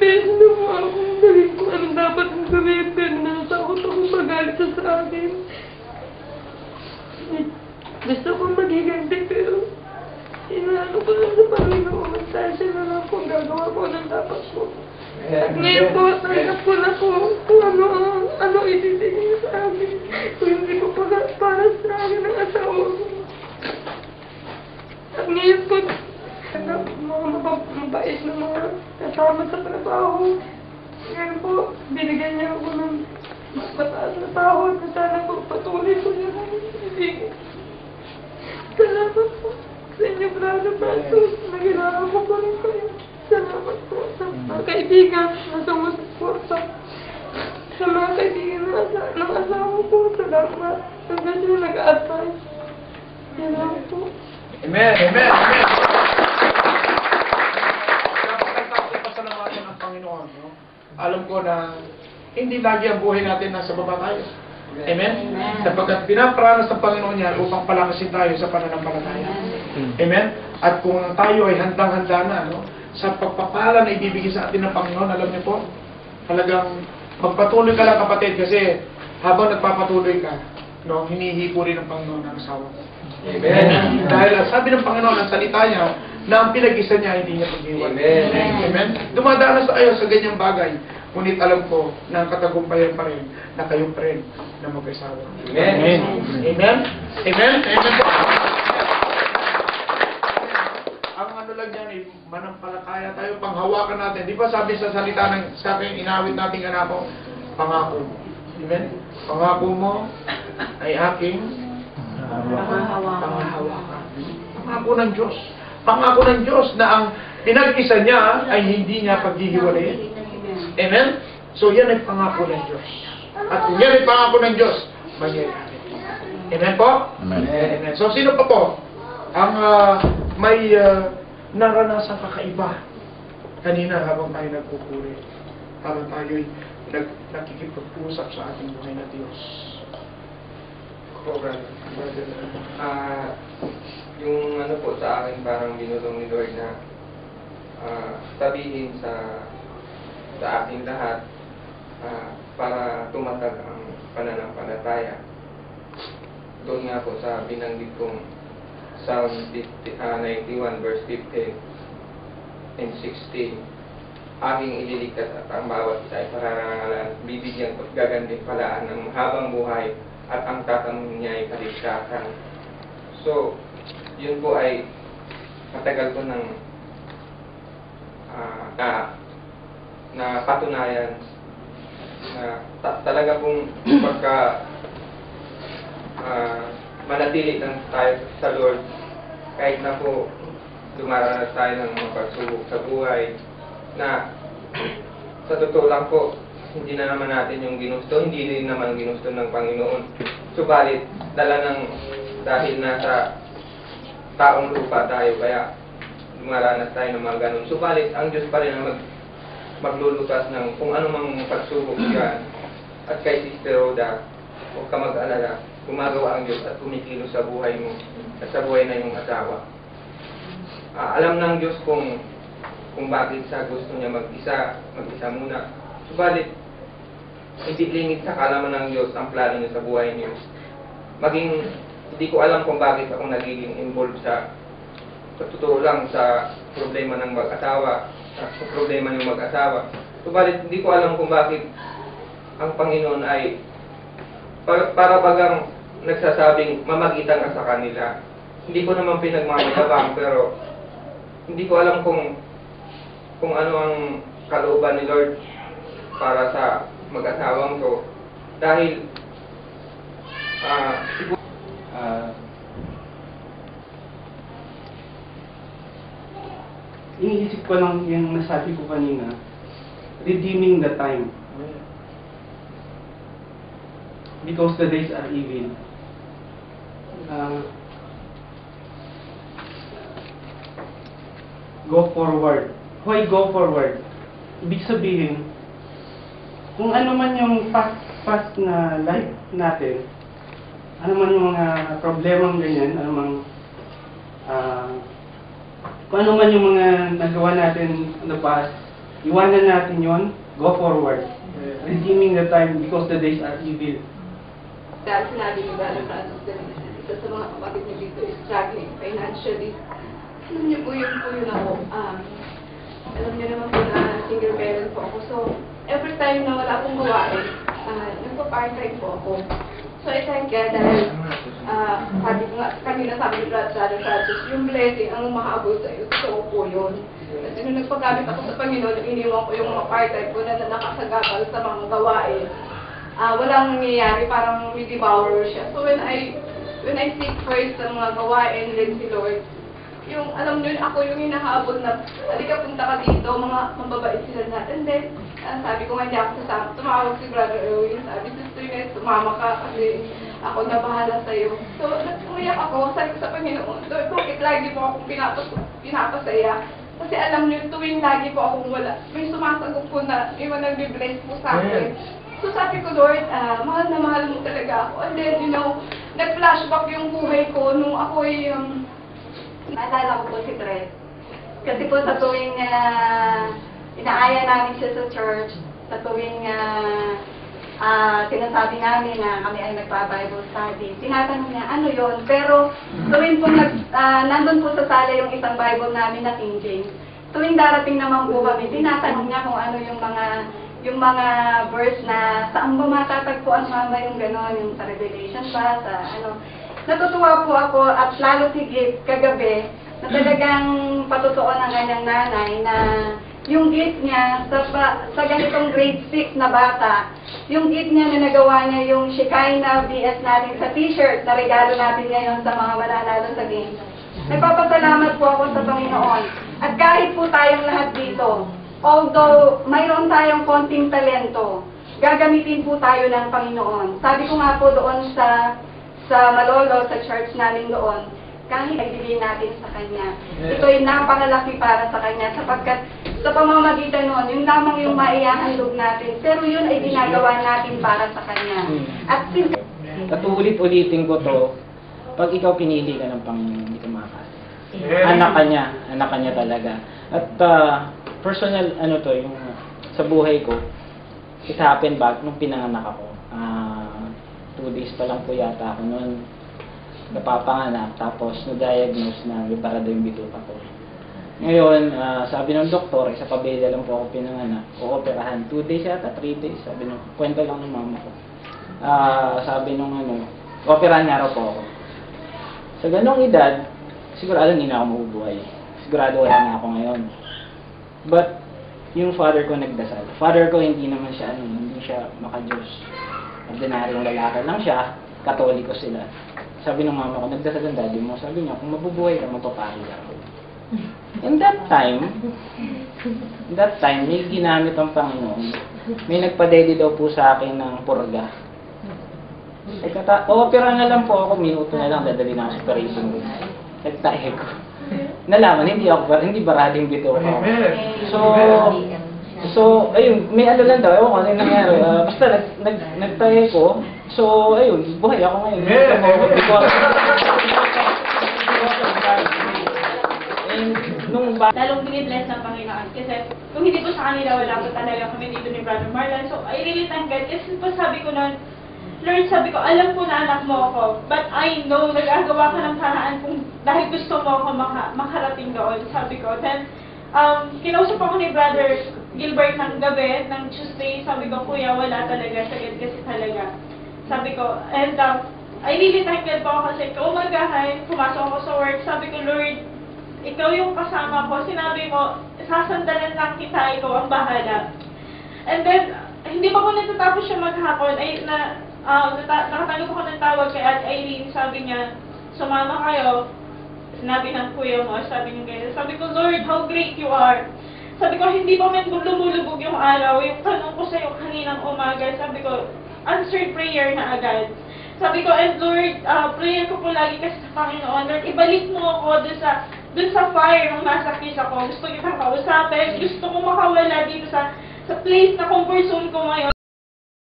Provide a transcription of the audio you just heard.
beses na po akong gawin kung anong dapat ang gawin, pero natakot akong magalit siya sa akin. Gusto kong maghiganti, pero inaano ko lang sa Panginoon, dahil siya na lang po gagawa ko ng dapat ko. At ngayon po, tanggap ko na po kung ano ibibigay niya sa akin. Kung hindi ko para sa akin ang asawa ko. At ngayon po, mga mabait na mga kasama sa trabaho. Ngayon po, binigyan niya ako ng mas mataas na tawad na sana po patuloy ko niya ng ibigay. Salamat po sa inyo, Brother Francis. Nagilala ko po rin kayo. Salamat po sa mga kaibigan na sumusuporta. Sa mga kaibigan ng asawa ko. Salamat. Hanggang siya nag-a-advise. Salamat po. Amen! Amen! Amen! Dapat pasalamatan ang Panginoon. No? Alam ko na hindi lagi ang buhay natin nasa baba tayo. Amen? Sapagkat pinaparanas ng Panginoon yan upang palakasin tayo sa pananampalataya. Amen? At kung tayo ay handang-handa na, no? Sa pagpapala na ibibigay sa atin ng Panginoon, alam niyo po, talagang magpatuloy ka lang, kapatid, kasi habang nagpapatuloy ka, no, hinihipo rin ng Panginoon ang asawa. Amen. Dahil sabi ng Panginoon ang salita niya na ang pinag-isa niya hindi niya pag-iwan. Amen. Amen. Dumadanas tayo sa ganyang bagay. Ngunit alam ko na ang katagumpayan pa rin na kayong pa rin na mag-asawa. Amen. Amen. Amen. Amen. Ang ano lang yan, manampalataya tayo, panghawakan natin. Di ba sabi sa salita ng sa akin, inawit nating anak ko, pangako. Amen. Pangako mo ay aking panghahawakan. Pangako ng Diyos. Pangako ng Diyos na ang pinag-isa niya ay hindi niya paghihiwalayin. Amen? So yan ay pangako ng Diyos. At kung yan ay pangako ng Diyos, mangyayari. Amen po? Amen. Amen. So sino pa po ang may naranasan kakaiba kanina habang tayo nagpupuri, habang tayo'y nakikipag-usap sa ating buhay na Diyos? Yung ano po sa akin parang binulong ni Lord na sabihin sa ating lahat para tumatag ang pananampalataya. Doon nga po sa binanggit kong Psalm 91 verse 15 and 16, aking ililigtas at ang bawat isa ay pararangalan, bibigyan ko at gagantimpalaan ng mahabang buhay at ang tatanong niya ay kaligtasan. So, yun po ay matagal ko ng na patunayan na talaga pong pagka manatili lang tayo sa Lord, kahit na po dumaranas tayo ng mga pagsubok sa buhay na sa totoo lang po, hindi na naman natin yung ginusto, hindi rin naman ginusto ng Panginoon. Subalit, dahil nasa taong lupa tayo, kaya dumaranas tayo ng mga ganun. Subalit, ang Diyos pa rin ang maglulutas ng kung ano mang pagsubok yan. At kay Sister Rhoda, huwag ka mag-alala, gumagawa ang Diyos at kumikilos sa buhay mo at sa buhay na iyong asawa. Alam ng Diyos kung bakit sa gusto niya mag-isa muna. Subalit, hindi lingid sa kalaman ng Diyos ang plano niya sa buhay niyo. Hindi ko alam kung bakit ako nagiging involved sa totoo lang sa problema ng mag-asawa, sa problema ng mag-asawa. Subalit, hindi ko alam kung bakit ang Panginoon ay para bagang nagsasabing mamagitan ka sa kanila. Hindi ko naman pinagmamayabang, pero hindi ko alam kung ano ang kalooban ni Lord para sa mag-asawang to. Dahil iniisip ko lang yung nasabi ko kanina, redeeming the time. Because the days are evil. Go forward. Why go forward? Ibig sabihin, kung ano man yung past na life natin, ano man yung mga problemang ganyan, kung ano man yung mga nagawa natin in the past, iwanan natin yon, go forward. Redeeming the time because the days are evil. Dahil sinabi ni Brother Francis din, isa sa mga kapatid niya dito is struggling financially. Alam niyo po yun ako. Alam niyo naman po na single parent po ako. So, every time na wala akong gawain, nagpa-part-time po ako. So, I thank God dahil sabi ko nga, kanina sabi ni Brother Francis, yung blessing ang makaabot sa iyo. So, po yun. Kasi nung nagpagamit ako sa Panginoon, iniwan ko yung mga part-time ko na nakasagabal sa mga gawain. Walang nangyayari, parang may devour siya. So when I seek first sa mga gawain din si Lord, yung alam nyo, ako yung hinahabol na, halika punta ka dito, mga mababait sila natin. Then, sabi ko nga hindi ako sasama. Tumawag si Brother Erwin, sabi, Sister Ines, sumama ka kasi ako na bahala sa'yo. So, umiyak ako, sabi ko sa Panginoon, Lord, bakit lagi mo akong pinapasaya? Kasi alam niyo, tuwing lagi po akong wala, may sumasagot po na may nag-bless po sa akin. So sabi ko, Lord, mahal na mahal mo talaga ako. And then, nag-flashback yung buhay ko nung ako'y, naalala ko po si Fred. Kasi po sa tuwing inaaya namin siya sa church, sa tuwing sinasabi namin na kami ay nagpa-Bible study, tinatanong niya, ano yon? Pero tuwing po nandun po sa sala yung isang Bible namin na King James, tuwing darating naman po kami, tinatanong niya kung ano yung mga verse na saan ba matatagpuan mama yung gano'n, yung sa Revelation ba, sa ano. Natutuwa po ako at lalo sigit kagabi na talagang patutuo ng kanyang nanay na yung gift niya sa ganitong grade 6 na bata, yung gift niya na nagawa niya yung Shekinah BS natin sa t-shirt na regalo natin ngayon sa mga mananalo sa game. Nagpapasalamat po ako sa Panginoon. At kahit po tayong lahat dito, although mayroon tayong konting talento, gagamitin po tayo ng Panginoon. Sabi ko nga po doon sa Malolo, sa church namin doon, kahit ibigay natin sa Kanya. Ito ay napakalaki para sa Kanya sapagkat sa pamamagitan noon, yung lamang yung maiahandog natin, pero yun ay ginagawa natin para sa Kanya. At ulit-ulitin ko to, pag ikaw pinili ka ng Panginoon, hindi ka makakasya. Anak ka niya talaga. At personal, yung sa buhay ko, it happened back nung pinanganak ako. 2 days pa lang po yata ako noon napapanganak, tapos na-diagnose na may parado yung bituka ko. Ngayon, sabi ng doktor, sa pabela lang po ako pinanganak, o-operahan. 2 days yata, 3 days, sabi nung, kwento lang ng mama ko. Sabi nung operahan nga raw po ako. Sa ganong edad, sigurado hindi na ako mabubuhay. Sigurado wala na ako ngayon. But, yung father ko nagdasal. Father ko hindi naman siya, hindi siya maka-Diyos. Ordinaryong lalaki lang siya, Katoliko sila. Sabi ng mama ko, nagdasal ang daddy mo. Sabi niya, kung mabubuhay ka, magpapari ako. In that time, may ginamit ang Panginoon. May nagpa-daddy daw po sa akin ng purga. Opera na lang po ako, minuto na lang, dadali na ako sa operation room. Nagtahe ko. Nalaman, hindi barading bito ako. So, ayun, may lang daw, ewan ko ano yung nangyari. Basta nagtahe ko, so, ayun, buhay ako ngayon. Lalong binibless ng Panginoon. Kasi kung hindi po sa kanila, wala po talaga kami dito ni Brother Marlon. So, I really thank God. Kasi po sabi ko nun, Lord, sabi ko, alam ko na anak mo ako. But I know, nagagawa ka ng paraan kung dahil gusto mo ako makarating doon. Sabi ko. Then, kinausap ako ni Brother Gilbert ng gabi, ng Tuesday. Sabi ko, Kuya, wala talaga. Sagad kasi talaga. Sabi ko, and I really thank God po kasi kaumagahan, pumasok ako sa work. Sabi ko, Lord, ikaw yung kasama ko. Sinabi mo, sasandalan lang kita, ikaw ang bahala. And then, hindi pa ko natatapos siya maghapon, nakatanggap ako ng tawag kay Ate Irene. Sabi niya, sumama kayo. Sinabi ng kuya mo, sabi niya ganyan. Sabi ko, Lord, how great you are. Sabi ko, hindi pa man lumulubog yung araw. Yung tanong ko sa'yo kaninang umaga, sabi ko, answered prayer na agad. Sabi ko, and Lord, prayer ko po lagi kasi sa Panginoon, Lord, ibalik mo ako dun sa fire nung nasa kiss ako. Gusto kitang kausapin, gusto ko makawala dito sa place na comfort zone ko ngayon.